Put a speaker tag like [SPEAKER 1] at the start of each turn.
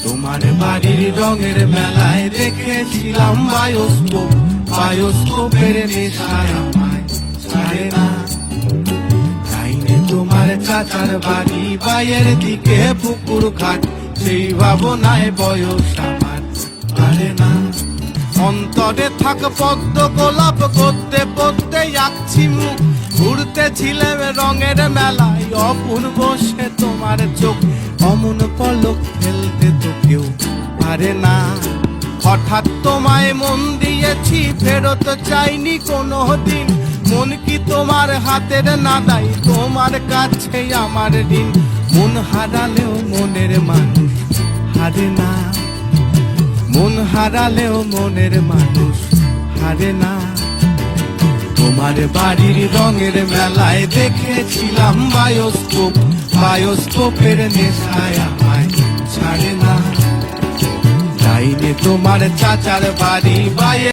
[SPEAKER 1] তোমার বাড়ির রঙের মেলায় দেখেছিলাম বায়োস্কোপ, বায়োস্কোপের নেশায় আমায় ছাড়ে না। যাইনি তোমার চাচার বাড়ি, বাইয়ের দিকে পুকুর ঘাট, সেই ভাবনায় বয়স আমার পারে না। অন্তরে থাক পদ্ম গোলাপ, করতে পড়তে আঁকছি মুখ, ঘুরতেছিলাম রঙের মেলায়, অপূর্ব সে তোমার চোখ, অমন পলক ফেলতে তো কেউ পারে না। হঠাৎ তোমায় মন দিয়েছি, ফেরত চাইনি কোনো দিন, মন কি তোমার হাতের নাদাই, তোমার কাছে আমার ঋণ। মন হারালেও মনের মানুষ হারে না, মন হারালেও মনের মানুষ হারে না। তোমার বাড়ির রঙের মেলায় দেখেছিলাম বায়োস্কোপ, বায়োস্কোপের নেশায় আমায় ছাড়ে না। যাইনি তোমার চাচার বাড়ি, বাইরে